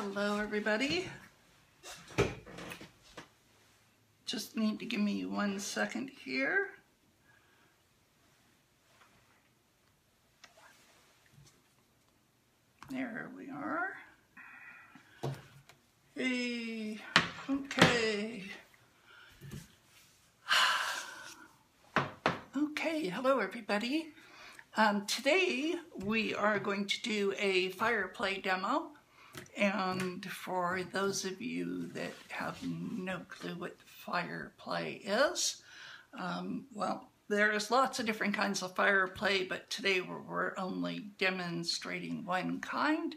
Hello everybody. Just need to give me 1 second here. There we are. Hey, okay. Okay, hello everybody. Today we are going to do a fire play demo, and for those of you that have no clue what fire play is, well, there's lots of different kinds of fire play, but today we're only demonstrating one kind,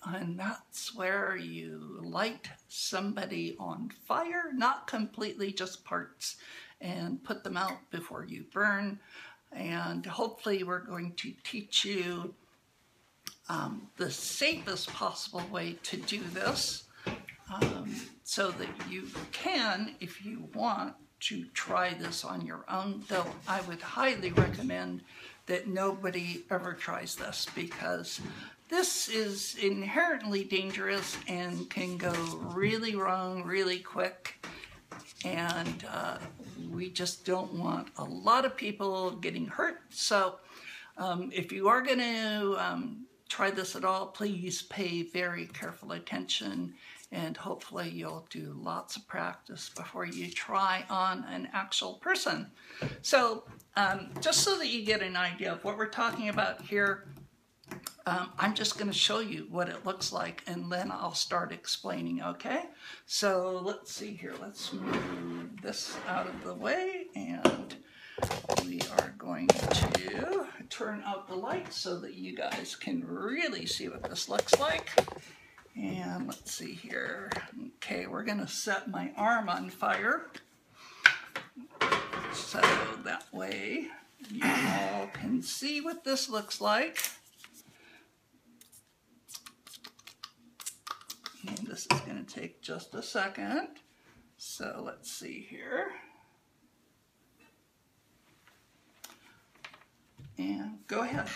and that's where you light somebody on fire, not completely, just parts, and put them out before you burn. And hopefully we're going to teach you the safest possible way to do this, so that you can, if you want, to try this on your own, though I would highly recommend that nobody ever tries this, because this is inherently dangerous and can go really wrong really quick, and we just don't want a lot of people getting hurt. So if you are going to try this at all, please pay very careful attention, and hopefully you'll do lots of practice before you try on an actual person. So just so that you get an idea of what we're talking about here, I'm just going to show you what it looks like, and then I'll start explaining, okay? So let's see here. Let's move this out of the way, and we are going to turn out the light so that you guys can really see what this looks like. And let's see here. Okay, we're going to set my arm on fire, so that way you all can see what this looks like. And this is going to take just a second. So let's see here. And go ahead.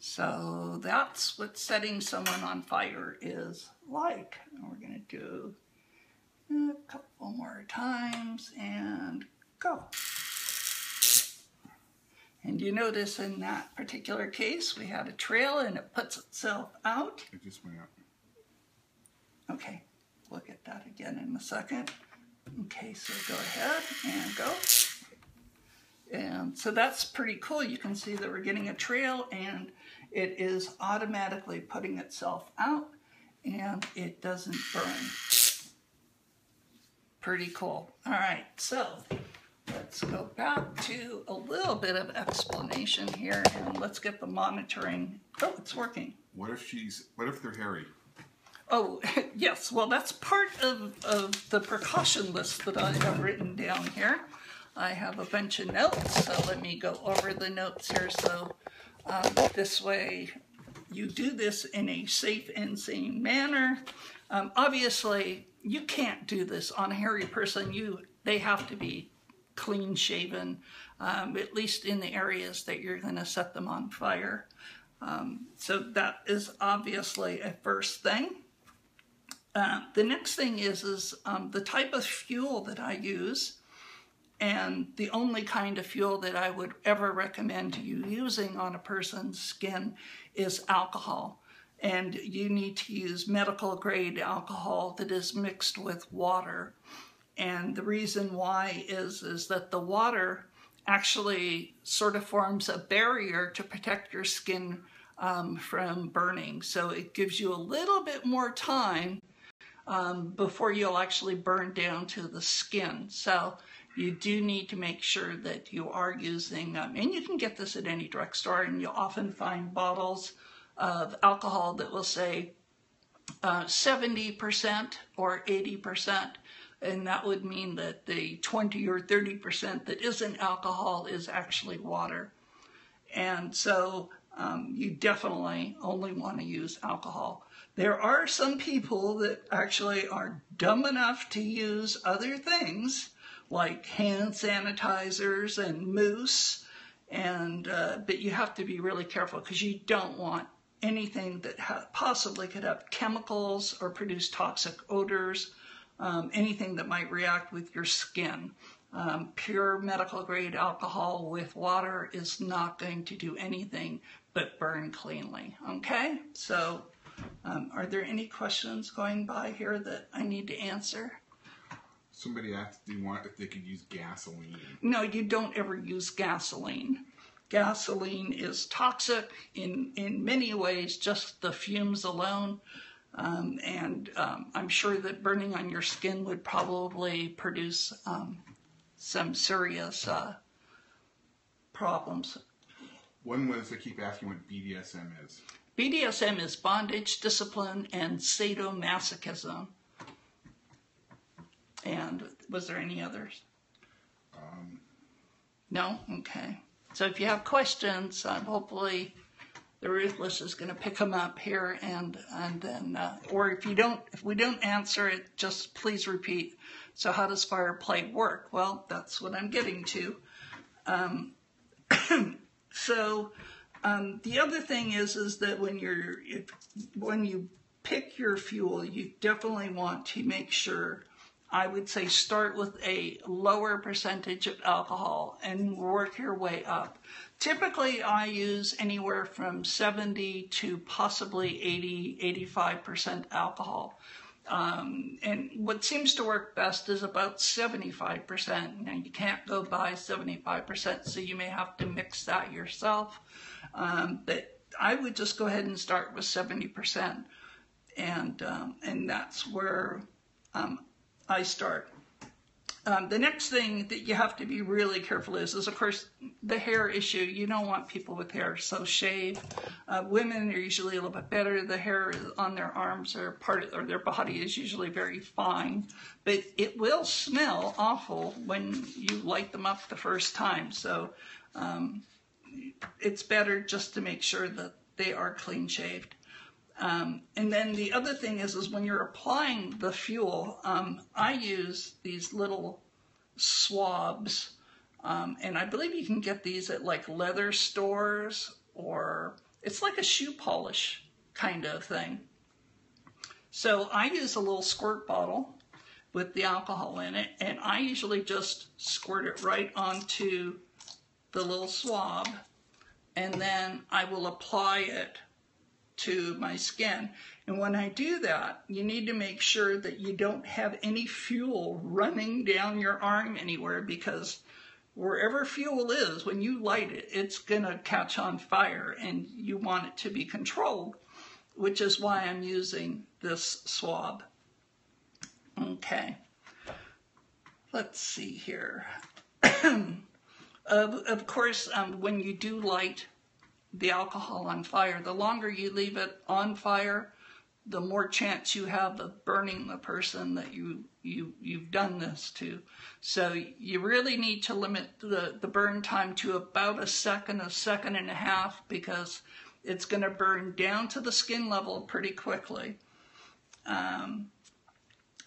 So that's what setting someone on fire is like. And we're going to do a couple more times and go. And you notice in that particular case, we had a trail and it puts itself out. It just went out. Okay, look at that again in a second. Okay, so go ahead and go. And so that's pretty cool. You can see that we're getting a trail and it is automatically putting itself out and it doesn't burn. Pretty cool. All right, so let's go back to a little bit of explanation here, and let's get the monitoring. Oh, it's working. What if they're hairy? Oh, yes. Well, that's part of the precaution list that I have written down here. I have a bunch of notes, so let me go over the notes here. So this way you do this in a safe and sane manner. Obviously, you can't do this on a hairy person. They have to be clean shaven, at least in the areas that you're going to set them on fire. So that is obviously a first thing. The next thing is the type of fuel that I use, and the only kind of fuel that I would ever recommend you using on a person's skin is alcohol. And you need to use medical grade alcohol that is mixed with water. And the reason why is that the water actually sort of forms a barrier to protect your skin from burning. So it gives you a little bit more time before you'll actually burn down to the skin. So you do need to make sure that you are using, and you can get this at any drugstore, and you'll often find bottles of alcohol that will say 70% or 80%. And that would mean that the 20 or 30% that isn't alcohol is actually water. And so you definitely only want to use alcohol. There are some people that actually are dumb enough to use other things like hand sanitizers and mousse, and but you have to be really careful because you don't want anything that possibly could have chemicals or produce toxic odors, anything that might react with your skin. Pure medical grade alcohol with water is not going to do anything but burn cleanly. Okay, so are there any questions going by here that I need to answer? Somebody asked if they could use gasoline. No, you don't ever use gasoline. Gasoline is toxic in many ways, just the fumes alone. I'm sure that burning on your skin would probably produce some serious problems. One was I keep asking what BDSM is. BDSM is bondage, discipline, and sadomasochism. And was there any others? No? Okay. So if you have questions, hopefully the Ruthless is going to pick them up here, and then, or if we don't answer it, just please repeat. So how does fire play work? Well, that's what I'm getting to. The other thing is that when you pick your fuel, you definitely want to make sure, I would say, start with a lower percentage of alcohol and work your way up. Typically, I use anywhere from 70 to possibly 80-85% alcohol. And what seems to work best is about 75%. Now, you can't go by 75%, so you may have to mix that yourself. But I would just go ahead and start with 70%. And that's where I start. The next thing that you have to be really careful is of course, the hair issue. You don't want people with hair, so shave. Women are usually a little bit better. The hair on their arms or their body is usually very fine, but it will smell awful when you light them up the first time. So it's better just to make sure that they are clean shaved. And then the other thing is when you're applying the fuel, I use these little swabs, and I believe you can get these at like leather stores, or it's like a shoe polish kind of thing. So I use a little squirt bottle with the alcohol in it, and I usually just squirt it right onto the little swab, and then I will apply it to my skin. And when I do that, you need to make sure that you don't have any fuel running down your arm anywhere, because wherever fuel is, when you light it, it's gonna catch on fire, and you want it to be controlled, which is why I'm using this swab. Okay, let's see here. Of course, when you do light the alcohol on fire, the longer you leave it on fire, the more chance you have of burning the person that you've done this to. So you really need to limit the burn time to about a second and a half, because it's going to burn down to the skin level pretty quickly. And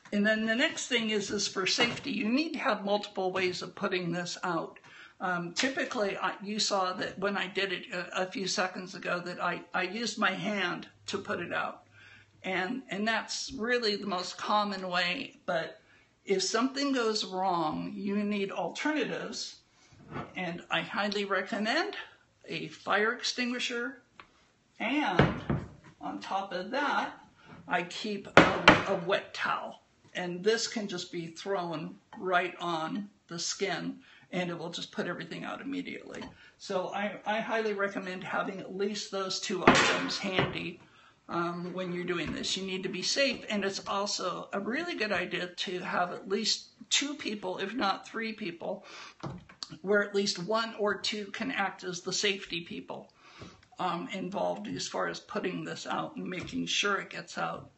then the next thing is for safety. You need to have multiple ways of putting this out. Typically, you saw that when I did it a few seconds ago, that I used my hand to put it out. And that's really the most common way. But if something goes wrong, you need alternatives. And I highly recommend a fire extinguisher. And on top of that, I keep a wet towel. And this can just be thrown right on the skin, and it will just put everything out immediately. So I highly recommend having at least those two items handy when you're doing this. You need to be safe, and it's also a really good idea to have at least 2 people, if not 3 people, where at least 1 or 2 can act as the safety people involved as far as putting this out and making sure it gets out.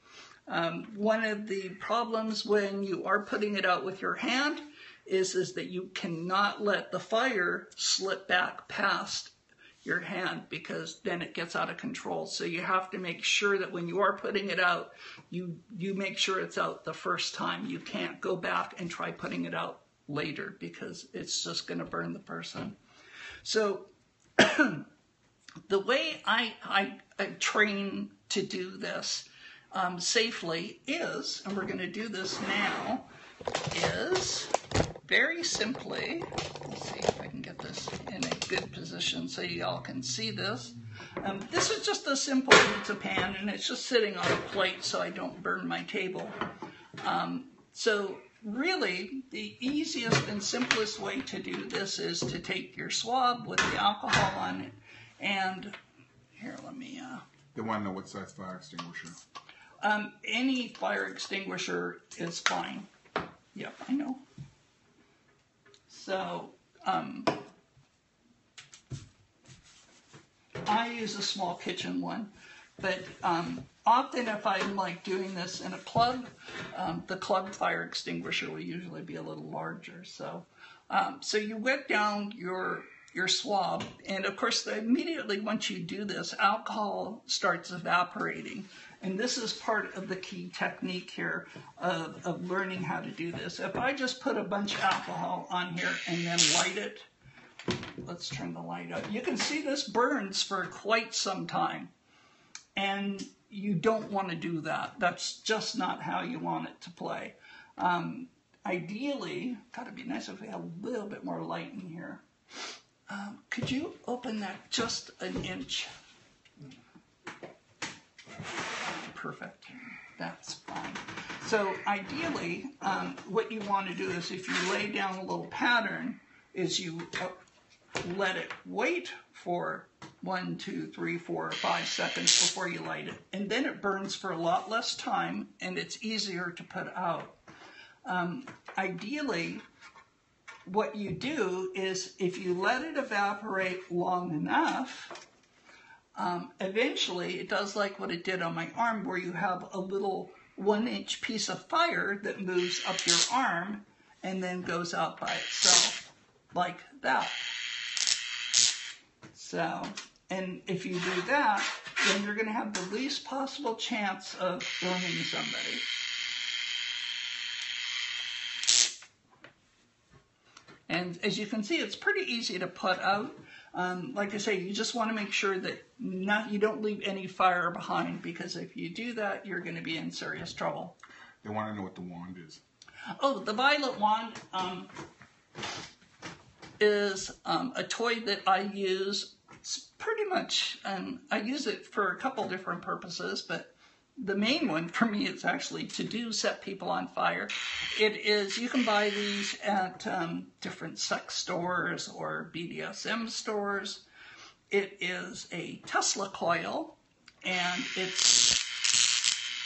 One of the problems when you are putting it out with your hand is that you cannot let the fire slip back past your hand, because then it gets out of control. So you have to make sure that when you are putting it out, you make sure it's out the first time. You can't go back and try putting it out later, because it's just going to burn the person. So The way I train to do this safely is, and we're going to do this now, is very simply, let's see if I can get this in a good position so you all can see this. This is just a simple pizza pan, and it's just sitting on a plate so I don't burn my table. So really, the easiest and simplest way to do this is to take your swab with the alcohol on it, and here, let me... They want to know what size fire extinguisher. Any fire extinguisher is fine. Yep, I know. So, I use a small kitchen one, but often if I'm like doing this in a club, the club fire extinguisher will usually be a little larger. So, so you wet down your swab, and of course immediately once you do this, alcohol starts evaporating, and this is part of the key technique here of learning how to do this. If I just put a bunch of alcohol on here and then light it, let's turn the light up, you can see this burns for quite some time, and you don't want to do that. That's just not how you want it to play. Ideally, gotta be nice if we have a little bit more light in here. Could you open that just an inch? Perfect. That's fine. So ideally, what you want to do is if you lay down a little pattern, is you let it wait for 1, 2, 3, 4, 5 seconds before you light it. And then it burns for a lot less time, and it's easier to put out. Ideally, what you do is if you let it evaporate long enough, eventually it does like what it did on my arm, where you have a little 1-inch piece of fire that moves up your arm and then goes out by itself like that. So, and if you do that, then you're going to have the least possible chance of burning somebody. And as you can see, it's pretty easy to put out. Like I say, you just want to make sure that you don't leave any fire behind, because if you do that, you're going to be in serious trouble. They want to know what the wand is. Oh, the violet wand is a toy that I use pretty much, I use it for a couple different purposes, but the main one for me is actually to set people on fire. It is, you can buy these at different sex stores or BDSM stores. It is a Tesla coil, and it's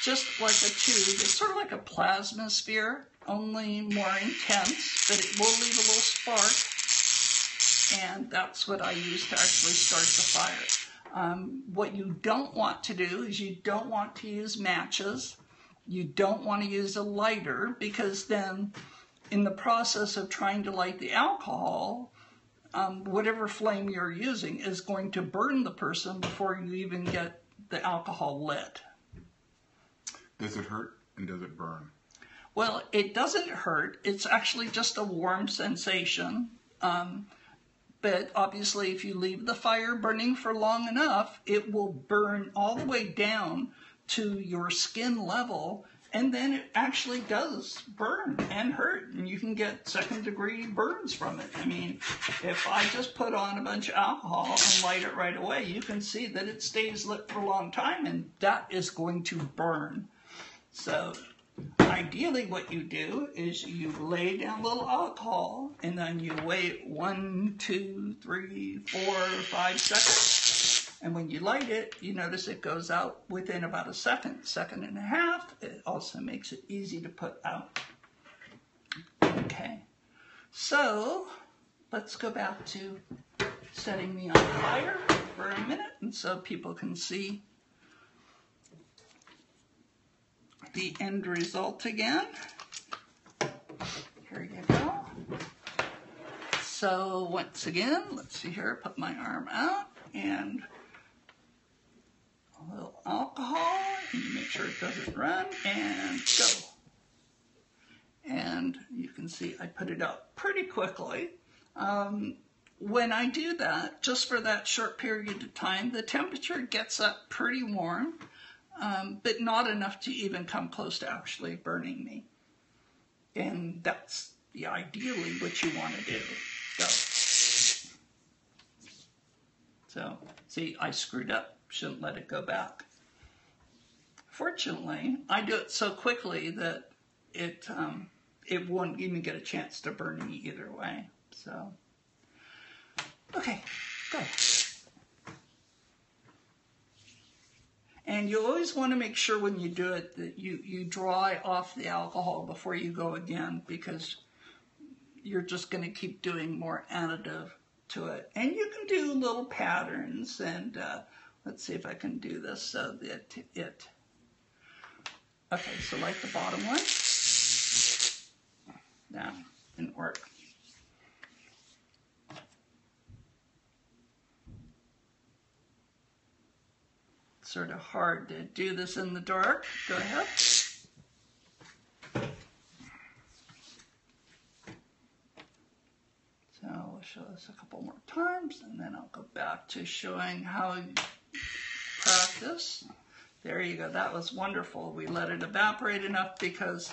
just like a tube. It's sort of like a plasma sphere, only more intense, but it will leave a little spark, and that's what I use to actually start the fire. What you don't want to do is you don't want to use matches. You don't want to use a lighter, because then in the process of trying to light the alcohol, whatever flame you're using is going to burn the person before you even get the alcohol lit. Does it hurt and does it burn? Well, it doesn't hurt. It's actually just a warm sensation. But obviously, if you leave the fire burning for long enough, it will burn all the way down to your skin level, and then it actually does burn and hurt, and you can get second-degree burns from it. I mean, if I just put on a bunch of alcohol and light it right away, you can see that it stays lit for a long time, and that is going to burn. So ideally what you do is you lay down a little alcohol, and then you wait 1, 2, 3, 4, 5 seconds. And when you light it, you notice it goes out within about a second, second and a half. It also makes it easy to put out. Okay, so let's go back to setting me on fire for a minute, and so people can see the end result again. Here you go. So once again, let's see here, put my arm out, and a little alcohol, and you make sure it doesn't run, and go. And you can see I put it out pretty quickly. when I do that, just for that short period of time, the temperature gets up pretty warm, but not enough to even come close to actually burning me. And that's ideally what you want to do. So, see, I screwed up. Shouldn't let it go back. Fortunately, I do it so quickly that it won't even get a chance to burn me either way. So, okay, go. And you always want to make sure when you do it that you dry off the alcohol before you go again, because you're just going to keep doing more additive to it. And you can do little patterns, and let's see if I can do this so that it... Okay, so like the bottom one. That didn't work. Sort of hard to do this in the dark. Go ahead. So we'll show this a couple more times, and then I'll go back to showing how you practice. There you go. That was wonderful. We let it evaporate enough because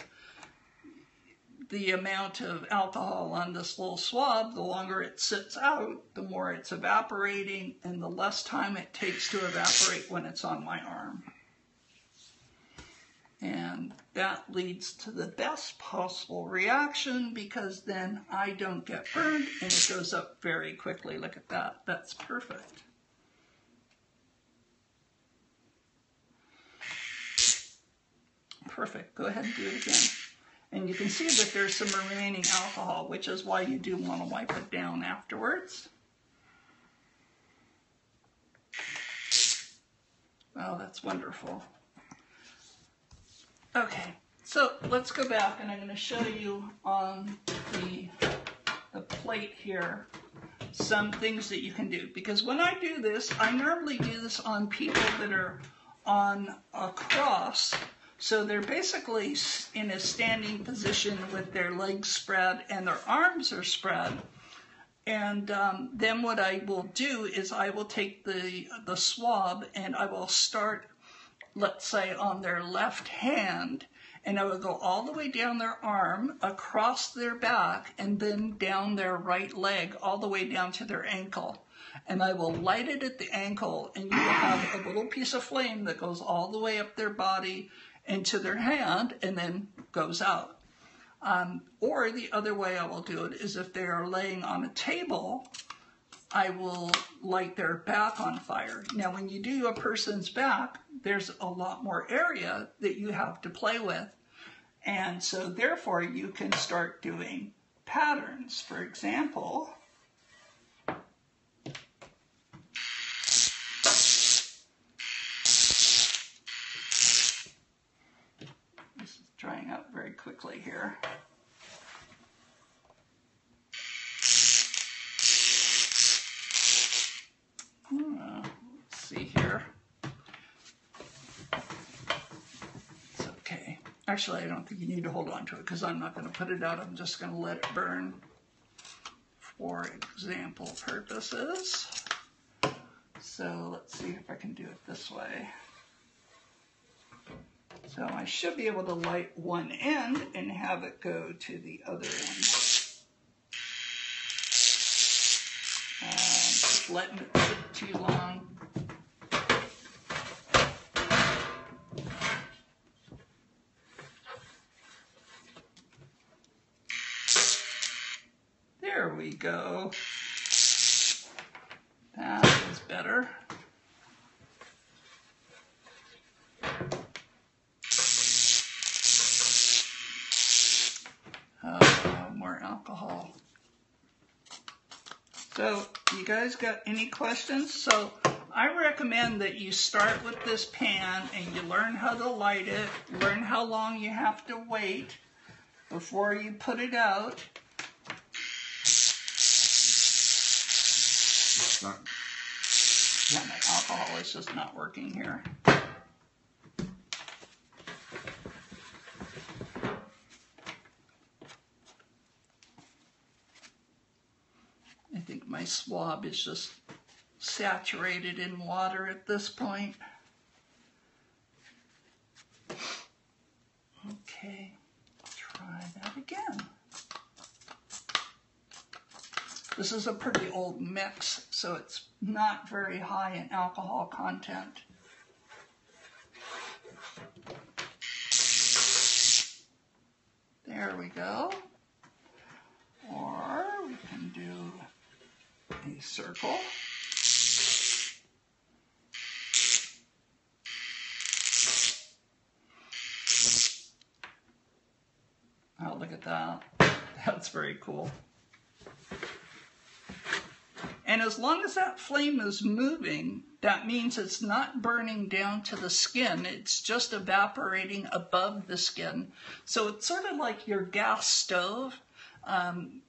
the amount of alcohol on this little swab, the longer it sits out, the more it's evaporating, and the less time it takes to evaporate when it's on my arm. And that leads to the best possible reaction, because then I don't get burned and it goes up very quickly. Look at that. That's perfect. Perfect. Go ahead and do it again. And you can see that there's some remaining alcohol, which is why you do want to wipe it down afterwards. Well, that's wonderful. Okay, so let's go back, and I'm going to show you on the plate here some things that you can do. Because when I do this, I normally do this on people that are on a cross. So they're basically in a standing position with their legs spread and their arms are spread. And then what I will do is I will take the swab and I will start, let's say, on their left hand, and I will go all the way down their arm, across their back, and then down their right leg, all the way down to their ankle. And I will light it at the ankle, and you will have a little piece of flame that goes all the way up their body into their hand and then goes out. Or the other way I will do it is if they are laying on a table, I will light their back on fire. Now, when you do a person's back, there's a lot more area that you have to play with. And so therefore you can start doing patterns. For example, this is drying up very quickly here. Let's see here. It's okay. Actually, I don't think you need to hold on to it because I'm not going to put it out. I'm just going to let it burn for example purposes. So let's see if I can do it this way. So I should be able to light one end and have it go to the other end. Just letting it sit too long. There we go. That is better. More alcohol. So, you guys got any questions? So, I recommend that you start with this pan and you learn how to light it, learn how long you have to wait before you put it out. Yeah, my alcohol is just not working here. I think my my swab is just saturated in water at this point. Okay, try that again. This is a pretty old mix, so it's not very high in alcohol content. There we go. Or we can do a circle. Oh, look at that. That's very cool. And as long as that flame is moving, that means it's not burning down to the skin. It's just evaporating above the skin. So it's sort of like your gas stove.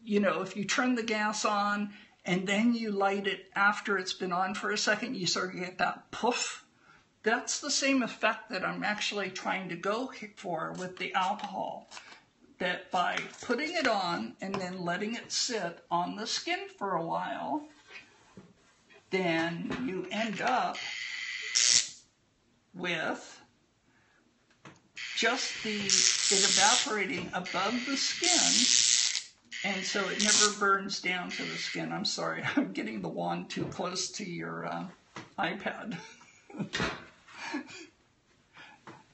You know, if you turn the gas on and then you light it after it's been on for a second, you sort of get that poof. That's the same effect that I'm actually trying to go for with the alcohol. That by putting it on and then letting it sit on the skin for a while, then you end up with just it evaporating above the skin, and so it never burns down to the skin. I'm sorry, I'm getting the wand too close to your iPad.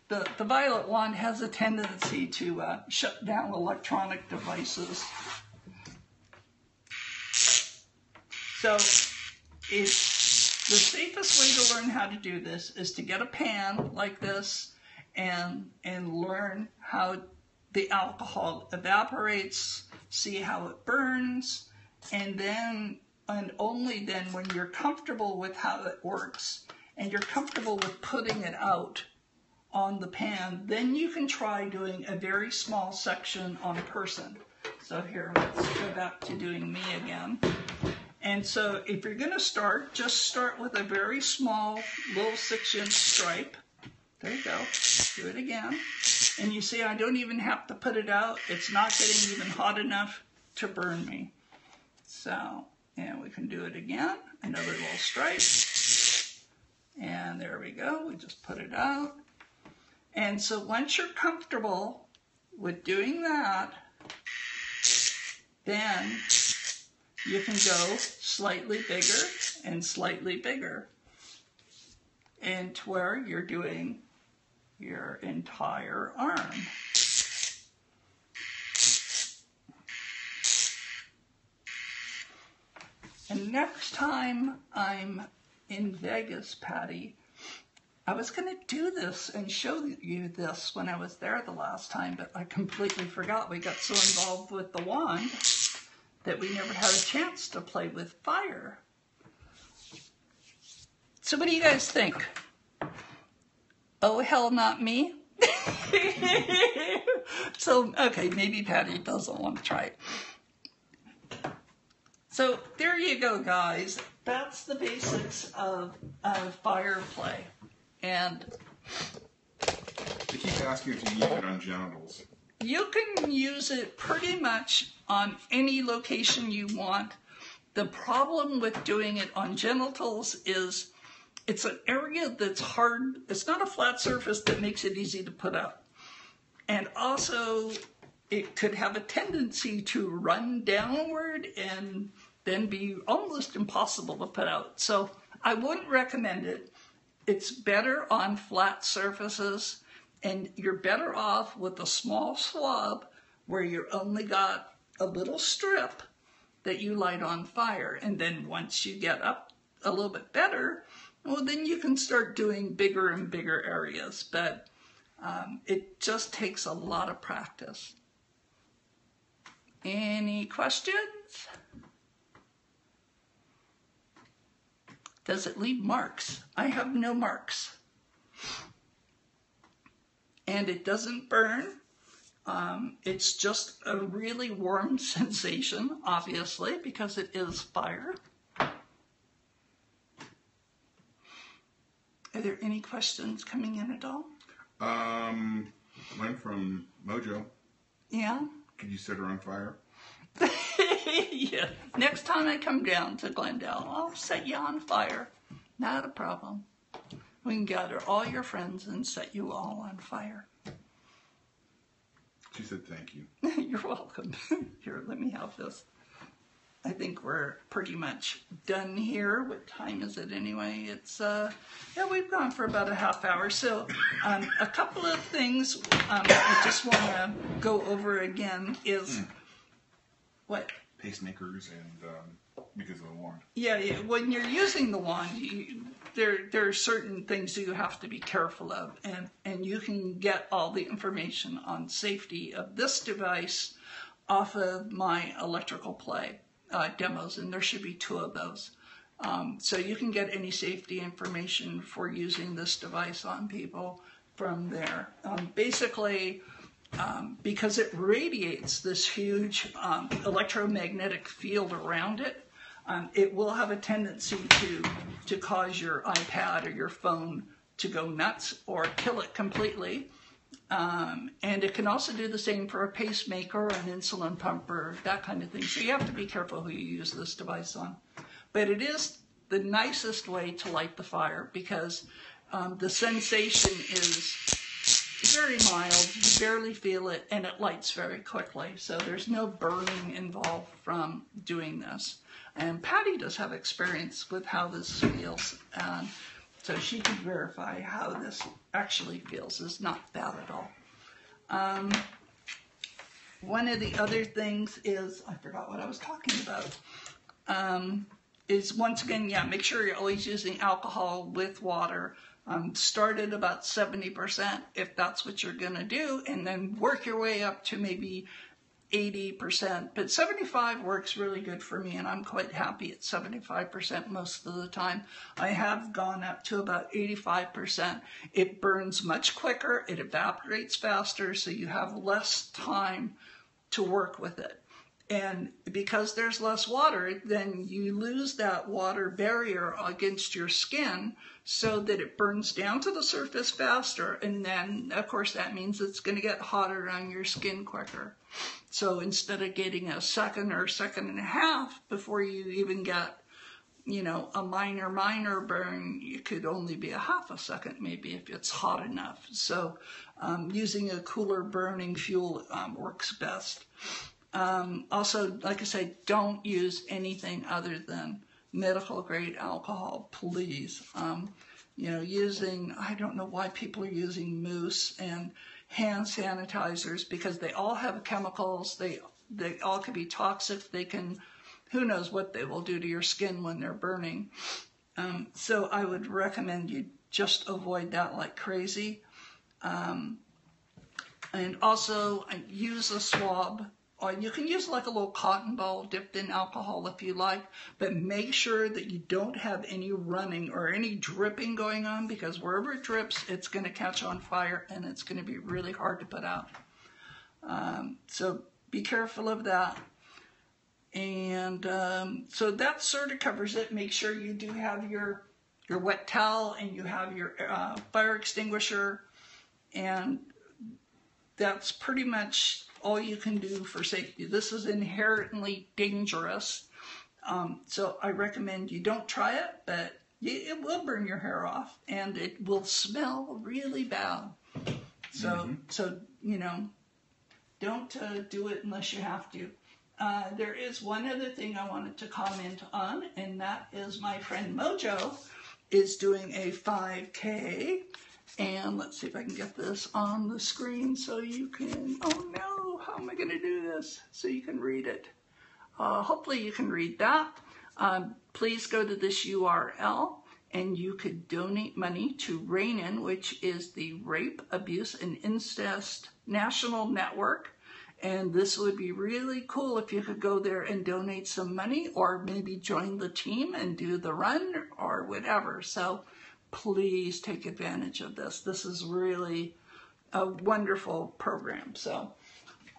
The violet wand has a tendency to shut down electronic devices. So the safest way to learn how to do this is to get a pan like this and learn how the alcohol evaporates, see how it burns, and only then when you're comfortable with how it works and you're comfortable with putting it out on the pan, then you can try doing a very small section on a person. So here, let's go back to doing me again. And so if you're going to start, just start with a very small little 6-inch stripe. There you go. Do it again. And you see I don't even have to put it out. It's not getting even hot enough to burn me. So, and we can do it again. Another little stripe. And there we go. We just put it out. And so once you're comfortable with doing that, then you can go slightly bigger and slightly bigger, and to where you're doing your entire arm. And next time I'm in Vegas, Patty, I was going to do this and show you this when I was there the last time, but I completely forgot. We got so involved with the wand that we never had a chance to play with fire. So what do you guys think? Oh, hell, not me? So, okay, maybe Patty doesn't want to try it. So there you go, guys. That's the basics of fire play. And they keep asking if you use it on genitals. You can use it pretty much on any location you want. The problem with doing it on genitals is it's an area that's hard. It's not a flat surface that makes it easy to put up. And also, it could have a tendency to run downward and then be almost impossible to put out. So I wouldn't recommend it. It's better on flat surfaces, and you're better off with a small swab where you only got a little strip that you light on fire. And then once you get up a little bit better, well, then you can start doing bigger and bigger areas. But it just takes a lot of practice. Any questions? Does it leave marks? I have no marks. And it doesn't burn. It's just a really warm sensation, obviously, because it is fire. Are there any questions coming in at all? One from Mojo. Yeah? Could you set her on fire? Yeah. Next time I come down to Glendale, I'll set you on fire. Not a problem. We can gather all your friends and set you all on fire. She said thank you. You're welcome. Here, let me have this. I think we're pretty much done here. What time is it anyway? It's, yeah, we've gone for about a half hour. So a couple of things I just want to go over again is what? Pacemakers and because of the wand. Yeah, when you're using the wand, there are certain things that you have to be careful of. And you can get all the information on safety of this device off of my electrical play demos, and there should be 2 of those. So you can get any safety information for using this device on people from there. Basically, because it radiates this huge electromagnetic field around it, it will have a tendency to cause your iPad or your phone to go nuts or kill it completely. And it can also do the same for a pacemaker, an insulin pump, or that kind of thing. So you have to be careful who you use this device on. But it is the nicest way to light the fire because the sensation is very mild, you barely feel it, and it lights very quickly. So there's no burning involved from doing this. And Patty does have experience with how this feels. So she can verify how this actually feels. It's not bad at all. One of the other things is, I forgot what I was talking about, is once again, yeah, make sure you're always using alcohol with water. Start at about 70% if that's what you're going to do, and then work your way up to maybe 80%, but 75 works really good for me, and I'm quite happy at 75% most of the time. I have gone up to about 85%. It burns much quicker, it evaporates faster, so you have less time to work with it. And because there's less water, then you lose that water barrier against your skin so that it burns down to the surface faster. And then, of course, that means it's going to get hotter on your skin quicker. So instead of getting a second or second and a half before you even get, you know, a minor burn, it could only be a half a second maybe if it's hot enough. So using a cooler burning fuel works best. Also, like I said, don't use anything other than medical grade alcohol, please. You know, I don't know why people are using mousse and hand sanitizers because they all have chemicals. They all can be toxic. They can, who knows what they will do to your skin when they're burning. So I would recommend you just avoid that like crazy. And also use a swab. Or you can use like a little cotton ball dipped in alcohol if you like, but make sure that you don't have any running or any dripping going on, because wherever it drips, it's going to catch on fire and it's going to be really hard to put out. So be careful of that. And so that sort of covers it. Make sure you do have your wet towel and you have your fire extinguisher, and that's pretty much all you can do for safety. This is inherently dangerous, so I recommend you don't try it, but it will burn your hair off and it will smell really bad. So, so you know, don't do it unless you have to. There is one other thing I wanted to comment on, and that is my friend Mojo is doing a 5K. And let's see if I can get this on the screen so you can, oh no, how am I going to do this? So you can read it. Hopefully you can read that. Please go to this URL and you could donate money to RAININ, which is the Rape, Abuse, and Incest National Network. And this would be really cool if you could go there and donate some money, or maybe join the team and do the run or whatever. So please take advantage of this. This is really a wonderful program. So,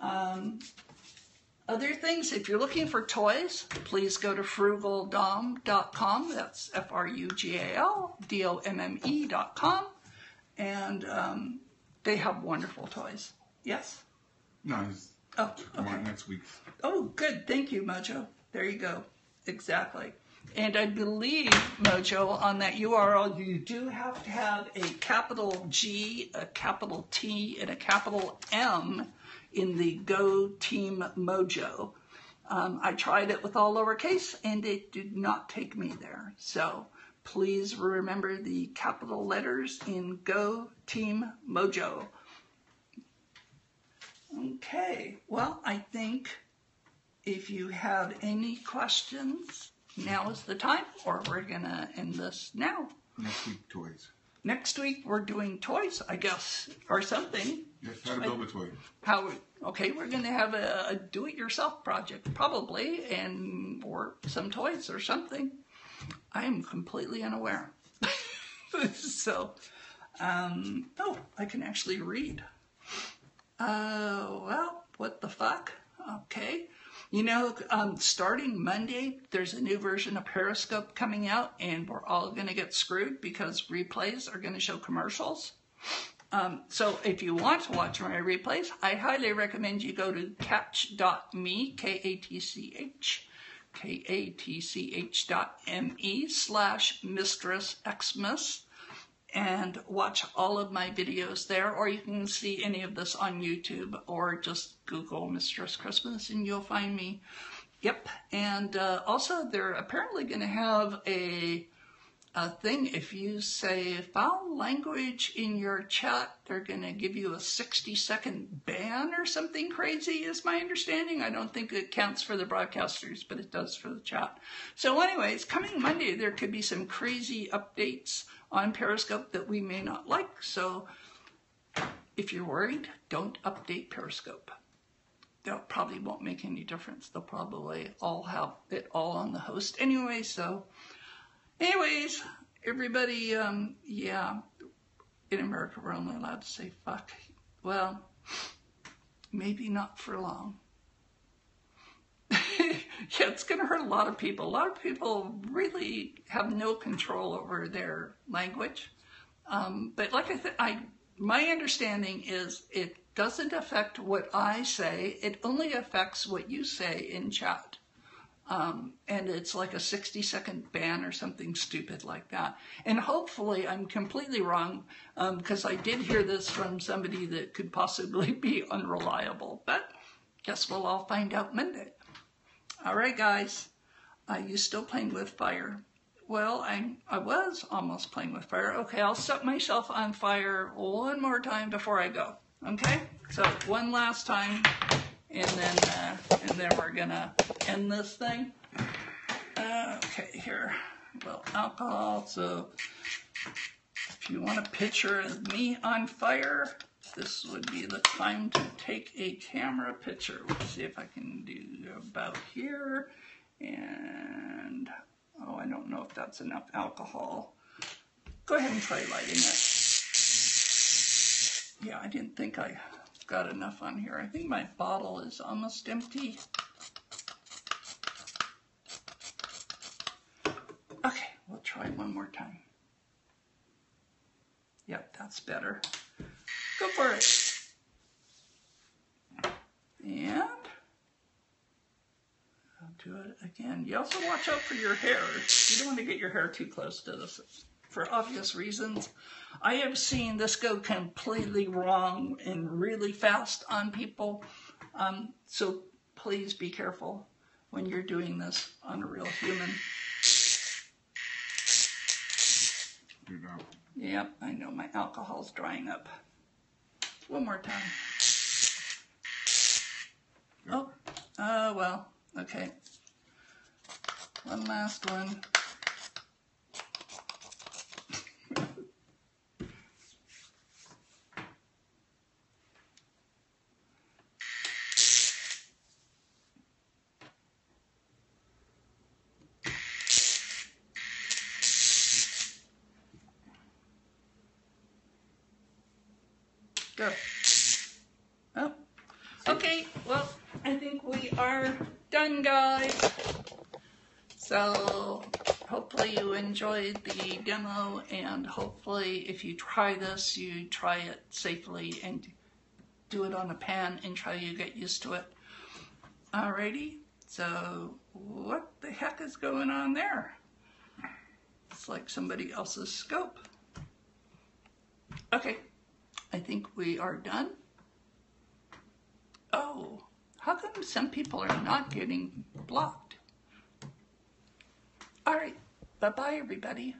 other things, if you're looking for toys, please go to frugaldom.com. That's FRUGALDOMME.com. And they have wonderful toys. Yes? No, Oh, I okay. want next week's. Oh, good. Thank you, Mojo. There you go. Exactly. And I believe, Mojo, on that URL, you do have to have a capital G, a capital T, and a capital M in the Go Team Mojo. I tried it with all lowercase, and it did not take me there. So please remember the capital letters in Go Team Mojo. Okay, well, I think if you have any questions, now is the time, or we're going to end this now. Next week, toys. Next week, we're doing toys, I guess, or something. Yes, how to build a toy. Okay, we're going to have a do-it-yourself project, probably, or some toys or something. I am completely unaware. So, oh, I can actually read. Well, what the fuck? Okay. You know, starting Monday, there's a new version of Periscope coming out, and we're all going to get screwed because replays are going to show commercials. So if you want to watch my replays, I highly recommend you go to catch.me, katch.me/MistressXmas, and watch all of my videos there, or you can see any of this on YouTube, or just Google MistressXmas and you'll find me. Yep, and also they're apparently going to have a thing. If you say foul language in your chat, they're going to give you a 60-second ban or something crazy, is my understanding. I don't think it counts for the broadcasters, but it does for the chat. So anyways, coming Monday, there could be some crazy updates on Periscope that we may not like. So if you're worried, don't update Periscope. That probably won't make any difference. They'll probably all have it all on the host anyway. So anyways, everybody, yeah, in America we're only allowed to say fuck. Well, maybe not for long. Yeah, it's going to hurt a lot of people. A lot of people really have no control over their language. But like I said, my understanding is it doesn't affect what I say. It only affects what you say in chat. And it's like a 60-second ban or something stupid like that. And hopefully I'm completely wrong, because I did hear this from somebody that could possibly be unreliable. But guess we'll all find out Monday. All right, guys. You still playing with fire? Well, I was almost playing with fire. Okay, I'll set myself on fire one more time before I go. Okay? So one last time, and then we're gonna end this thing. Okay, here. Well, alcohol. So if you want a picture of me on fire, this would be the time to take a camera picture. Let's see if I can do about here. And, oh, I don't know if that's enough alcohol. Go ahead and try lighting it. Yeah, I didn't think I got enough on here. I think my bottle is almost empty. Okay, we'll try one more time. Yep, that's better. Go for it. And I'll do it again. You also watch out for your hair. You don't want to get your hair too close to this for obvious reasons. I have seen this go completely wrong and really fast on people. So please be careful when you're doing this on a real human. Yep, I know my alcohol's drying up. One more time. Oh, well, okay. One last one. Go. Oh, okay, well, I think we are done, guys. So hopefully you enjoyed the demo, and hopefully if you try this, you try it safely and do it on a pan and try to get used to it. Alrighty, so what the heck is going on there? It's like somebody else's scope. Okay, I think we are done. Oh, how come some people are not getting blocked? All right, bye-bye everybody.